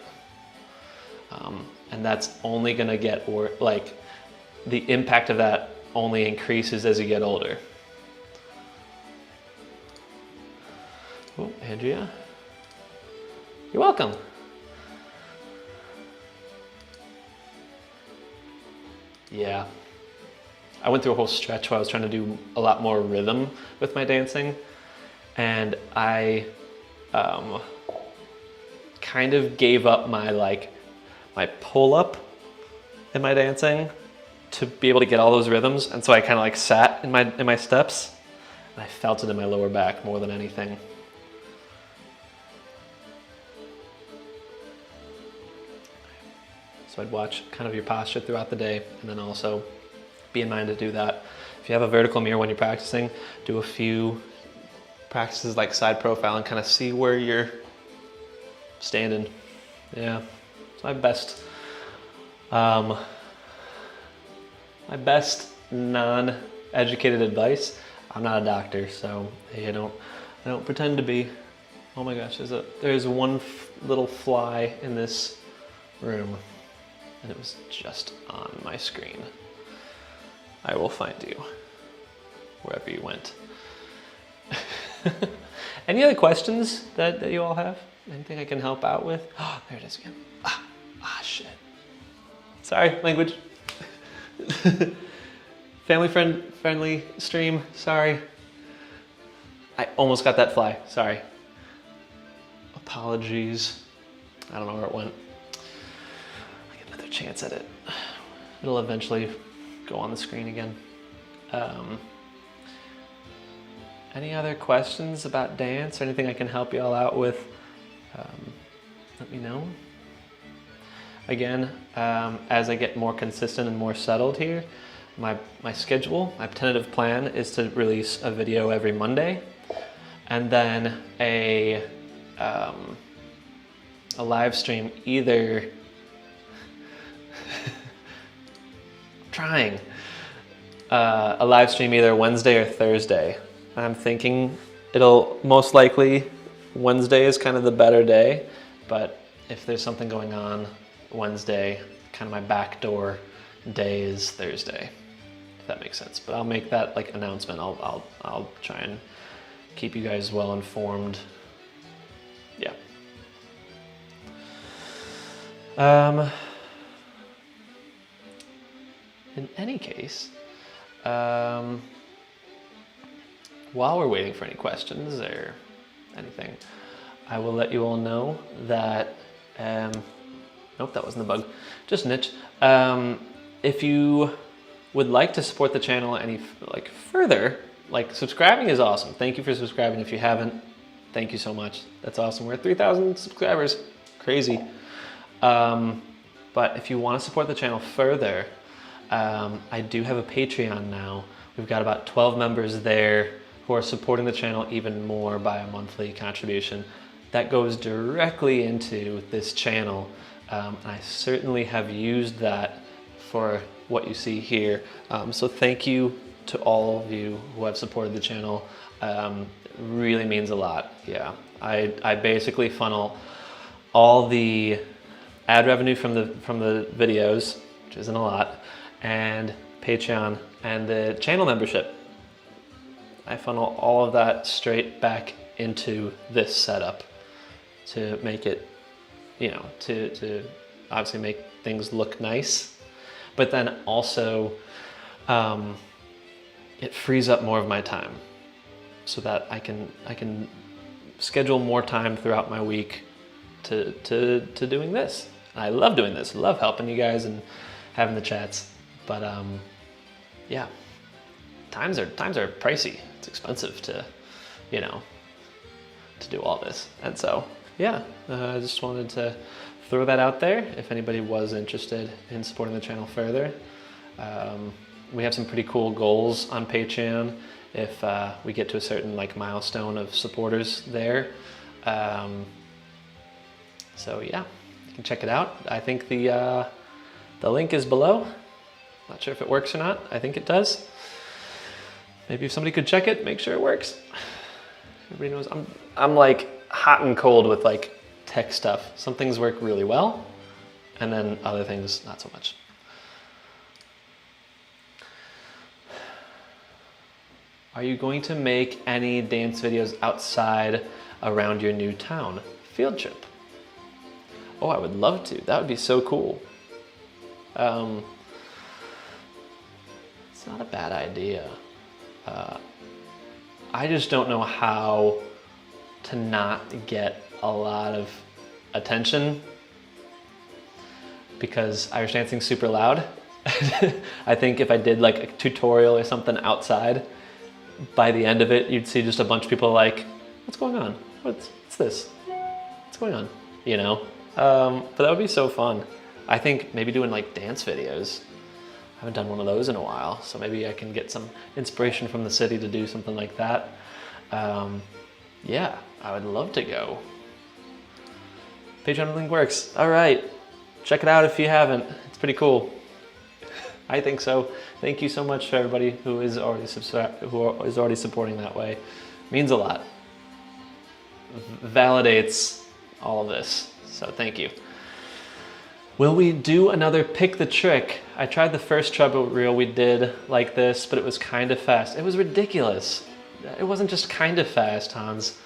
And that's only gonna get, or like the impact of that only increases as you get older. Oh, Andrea, you're welcome. Yeah, I went through a whole stretch where I was trying to do a lot more rhythm with my dancing, and I kind of gave up my pull-up in my dancing to be able to get all those rhythms, and so I kind of like sat in my steps, and I felt it in my lower back more than anything. So I'd watch kind of your posture throughout the day, and then also be in mind to do that. If you have a vertical mirror when you're practicing, do a few practices like side profile and kind of see where you're standing. Yeah, it's my best non educated advice. I'm not a doctor, so I don't pretend to be. Oh my gosh, there's one little fly in this room, and it was just on my screen. I will find you wherever you went. Any other questions that you all have? Anything I can help out with? Oh, there it is again. Shit. Sorry, language. Family friendly stream, sorry. I almost got that fly, sorry. Apologies. I don't know where it went. I get another chance at it. It'll eventually go on the screen again. Any other questions about dance or anything I can help you all out with? Let me know. Again, as I get more consistent and more settled here, my schedule, my tentative plan is to release a video every Monday, and then a live stream either a live stream either Wednesday or Thursday. I'm thinking it'll most likely Wednesday is kind of the better day, but if there's something going on Wednesday, kind of my backdoor day is Thursday, if that makes sense. But I'll make that like announcement. I'll try and keep you guys well informed. Yeah. In any case, while we're waiting for any questions or anything, I will let you all know that, nope, that wasn't the bug, just an itch. If you would like to support the channel any further, subscribing is awesome. Thank you for subscribing. If you haven't, thank you so much. That's awesome. We're at 3,000 subscribers, crazy. But if you want to support the channel further, I do have a Patreon now. We've got about 12 members there who are supporting the channel even more by a monthly contribution. That goes directly into this channel. I certainly have used that for what you see here. So thank you to all of you who have supported the channel. It really means a lot. Yeah, I basically funnel all the ad revenue from the videos, which isn't a lot, and Patreon and the channel membership. I funnel all of that straight back into this setup to make it, to obviously make things look nice, but then also it frees up more of my time so that I can schedule more time throughout my week to doing this. I love doing this. I love helping you guys and having the chats, but yeah, times are pricey. It's expensive to do all this, and so yeah, I just wanted to throw that out there if anybody was interested in supporting the channel further. We have some pretty cool goals on Patreon if we get to a certain milestone of supporters there. So yeah, you can check it out. I think the link is below. Not sure if it works or not. I think it does. Maybe if somebody could check it, make sure it works. Everybody knows I'm hot and cold with tech stuff. Some things work really well, and then other things not so much. Are you going to make any dance videos outside around your new town? Field trip. Oh, I would love to. That would be so cool. It's not a bad idea. I just don't know how to not get a lot of attention because Irish dancing's super loud. I think if I did a tutorial or something outside, by the end of it, you'd see just a bunch of people what's going on? What's this? What's going on? But that would be so fun. I think maybe doing dance videos. I haven't done one of those in a while, so maybe I can get some inspiration from the city to do something like that. Yeah, I would love to go. Patreon link works. All right, check it out if you haven't. It's pretty cool. I think so. Thank you so much for everybody who is already supporting that way. Means a lot. Validates all of this. So thank you. Will we do another pick the trick? I tried the first treble reel we did like this, but it was kind of fast. It was ridiculous. It wasn't just kind of fast, Hans.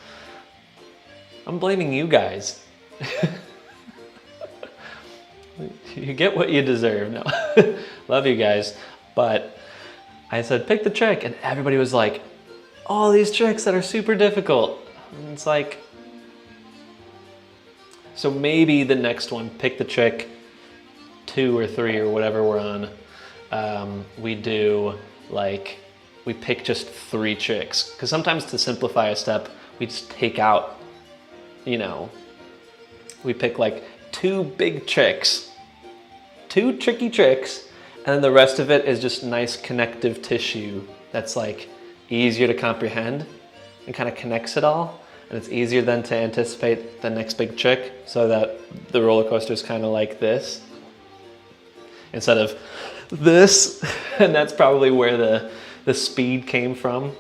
I'm blaming you guys. You get what you deserve. No, love you guys. But I said, pick the trick. And everybody was like, all these tricks that are super difficult. And it's like, so maybe the next one, pick the trick 2 or 3 or whatever we're on. We do like, we pick just 3 tricks. Because sometimes to simplify a step, we just take out, you know, we pick like 2 big tricks, 2 tricky tricks, and then the rest of it is just nice connective tissue that's like easier to comprehend and kind of connects it all. And it's easier then to anticipate the next big trick so that the roller coaster is kind of like this instead of this. And that's probably where the speed came from.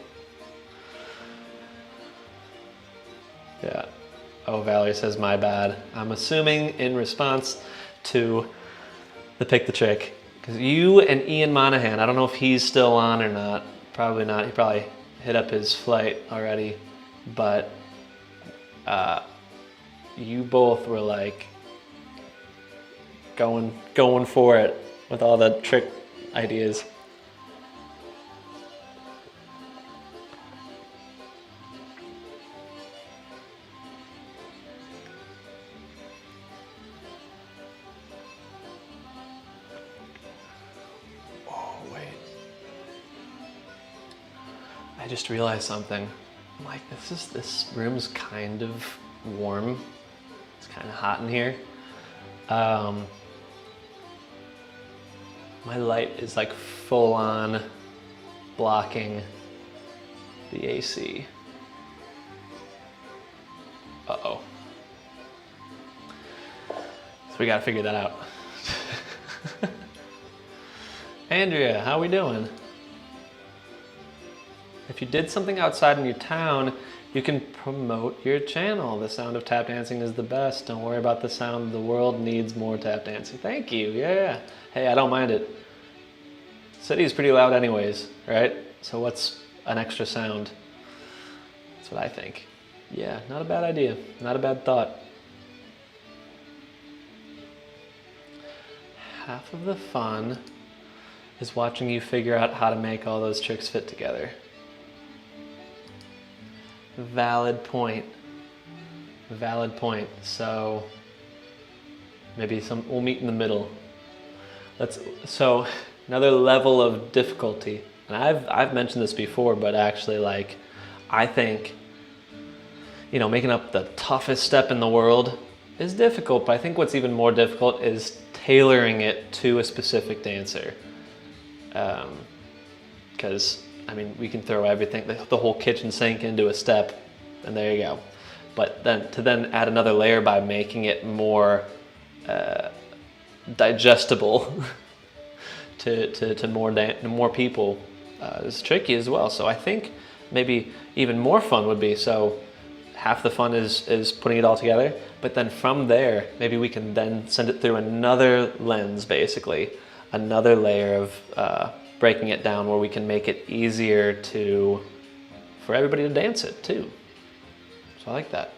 Yeah. Oh, Valerie says, my bad. I'm assuming in response to the pick the trick. Because you and Ian Monahan, I don't know if he's still on or not. Probably not. He probably hit up his flight already. But you both were like going for it with all the trick ideas. I just realized something. I'm like, this room's kind of warm. It's kind of hot in here. My light is like full on blocking the AC. Uh-oh. So we gotta figure that out. Andrea, how we doing? If you did something outside in your town, you can promote your channel. The sound of tap dancing is the best. Don't worry about the sound. The world needs more tap dancing. Thank you, yeah. Hey, I don't mind it. City is pretty loud anyways, right? So what's an extra sound? That's what I think. Yeah, not a bad idea. Not a bad thought. Half of the fun is watching you figure out how to make all those tricks fit together. Valid point. Valid point. So maybe we'll meet in the middle. So another level of difficulty. And I've mentioned this before, but actually like I think, you know, making up the toughest step in the world is difficult, but I think what's even more difficult is tailoring it to a specific dancer. Because I mean, we can throw everything, the whole kitchen sink into a step, and there you go. But then to add another layer by making it more digestible to more people is tricky as well. So I think maybe even more fun would be, so half the fun is putting it all together, but then from there, maybe we can then send it through another lens, basically, another layer of breaking it down where we can make it easier for everybody to dance it too. So I like that.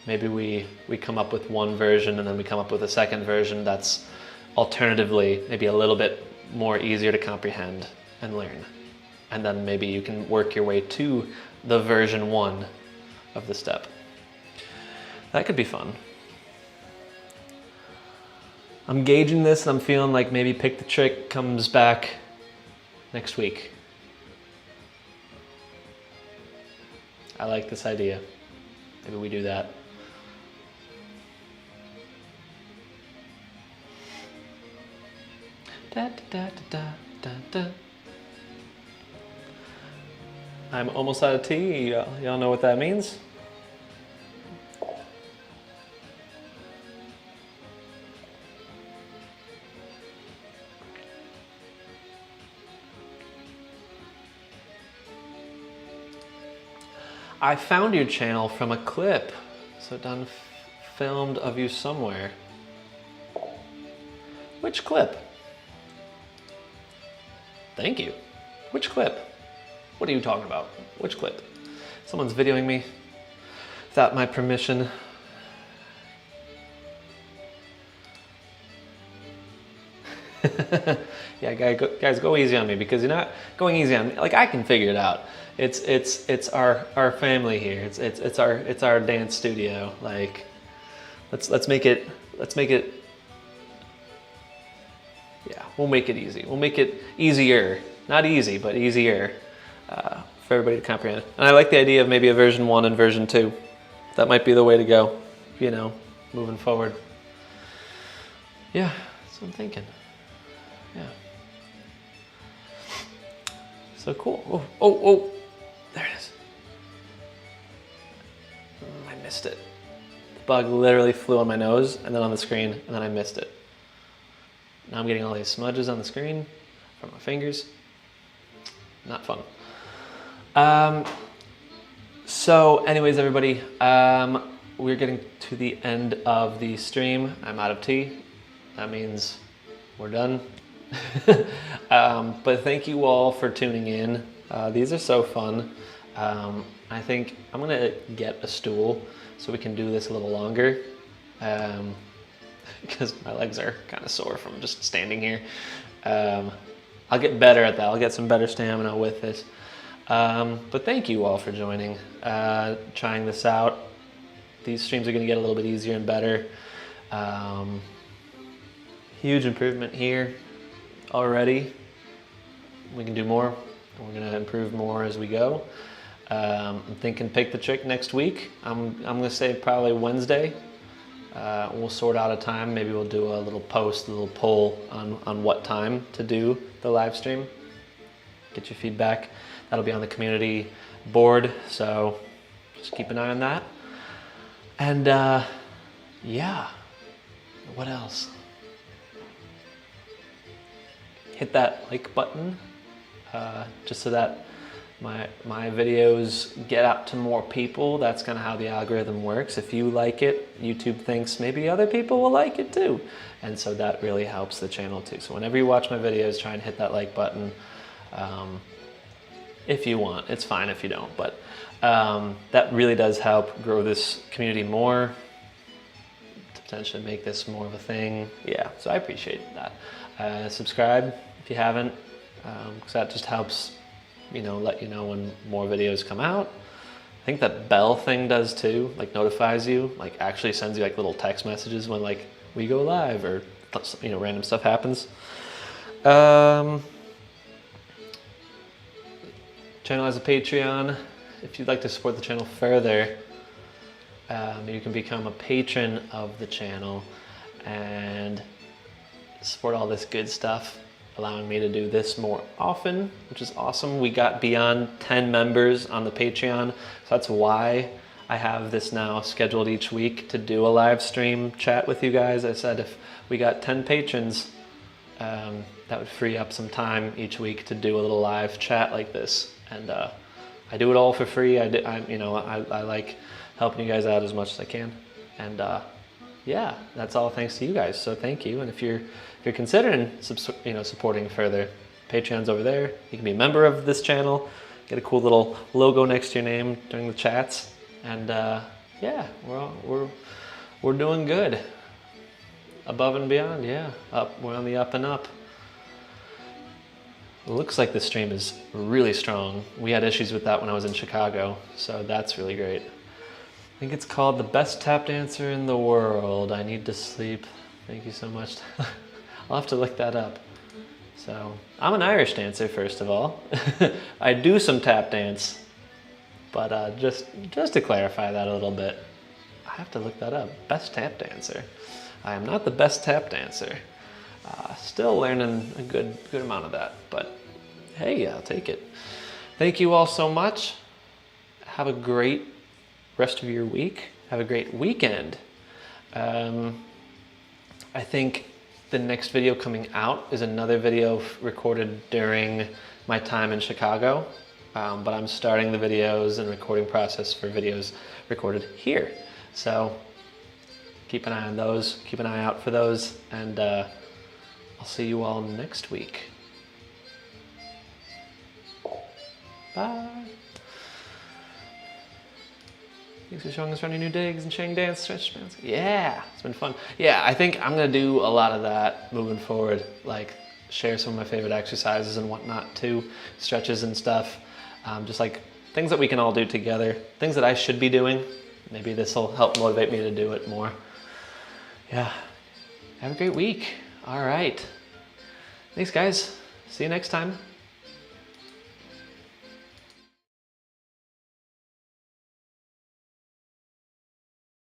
Maybe we come up with one version and then we come up with a second version that's alternatively maybe a little bit more easier to comprehend and learn. And then maybe you can work your way to the version 1 of the step. That could be fun. I'm gauging this and I'm feeling like maybe Pick the Trick comes back next week. I like this idea. Maybe we do that. Da, da, da, da, da. I'm almost out of tea. Y'all know what that means? I found your channel from a clip. So done filmed of you somewhere. Which clip? Thank you. Which clip? What are you talking about? Which clip? Someone's videoing me without my permission. Yeah, guys, go easy on me because you're not going easy on me. Like, I can figure it out. It's our family here. It's our dance studio. Like, let's make it. Yeah, we'll make it easy. We'll make it easier. Not easy, but easier for everybody to comprehend. And I like the idea of maybe a version 1 and version 2. That might be the way to go, you know, moving forward. Yeah, that's what I'm thinking. Yeah. So cool. Oh, there it is. I missed it. The bug literally flew on my nose and then on the screen, and then I missed it. Now I'm getting all these smudges on the screen from my fingers. Not fun. So anyways, everybody, we're getting to the end of the stream. I'm out of tea. That means we're done. But thank you all for tuning in. These are so fun. I think I'm gonna get a stool so we can do this a little longer. Because my legs are kind of sore from just standing here. I'll get better at that. I'll get some better stamina with this. But thank you all for joining, trying this out. These streams are going to get a little bit easier and better. Huge improvement here already. We can do more. We're going to improve more as we go. I'm thinking Pick the Trick next week. I'm going to say probably Wednesday. We'll sort out a time. Maybe we'll do a little post, a little poll on what time to do the live stream. Get your feedback. That'll be on the community board, so just keep an eye on that. And yeah, what else? Hit that like button just so that my videos get out to more people. That's kind of how the algorithm works. If you like it, YouTube thinks maybe other people will like it too. And so that really helps the channel too. So whenever you watch my videos, try and hit that like button. If you want, it's fine if you don't, but that really does help grow this community more, to potentially make this more of a thing. Yeah, so I appreciate that. Subscribe if you haven't, because that just helps, you know, let you know when more videos come out. I think that bell thing does too, like notifies you, like actually sends you like little text messages when like we go live or, you know, random stuff happens. Channel has a Patreon. If you'd like to support the channel further, you can become a patron of the channel and support all this good stuff, allowing me to do this more often, which is awesome. We got beyond 10 members on the Patreon, so that's why I have this now scheduled each week to do a live stream chat with you guys. I said if we got 10 patrons, that would free up some time each week to do a little live chat like this. And I do it all for free. I like helping you guys out as much as I can. And yeah, that's all thanks to you guys. So thank you. And if you're considering supporting further, Patreon's over there. You can be a member of this channel, get a cool little logo next to your name during the chats. And yeah, we're doing good. Above and beyond, yeah. We're on the up and up. It looks like the stream is really strong. We had issues with that when I was in Chicago, so that's really great. I think it's called The Best Tap Dancer in the World. I Need to Sleep. Thank you so much. I'll have to look that up. So, I'm an Irish dancer, first of all. I do some tap dance, but just to clarify that a little bit, I have to look that up. Best tap dancer. I am not the best tap dancer. Still learning a good amount of that, but hey, I'll take it. Thank you all so much. Have a great rest of your week. Have a great weekend. I think the next video coming out is another video recorded during my time in Chicago. but I'm starting the videos and recording process for videos recorded here. So keep an eye on those, keep an eye out for those, and I'll see you all next week. Bye. Thanks for showing us around your new digs and sharing dance, stretch bands. Yeah, it's been fun. Yeah, I think I'm gonna do a lot of that moving forward, like share some of my favorite exercises and whatnot too, stretches and stuff. Just like things that we can all do together, things that I should be doing. Maybe this will help motivate me to do it more. Yeah, have a great week. All right. Thanks guys, see you next time.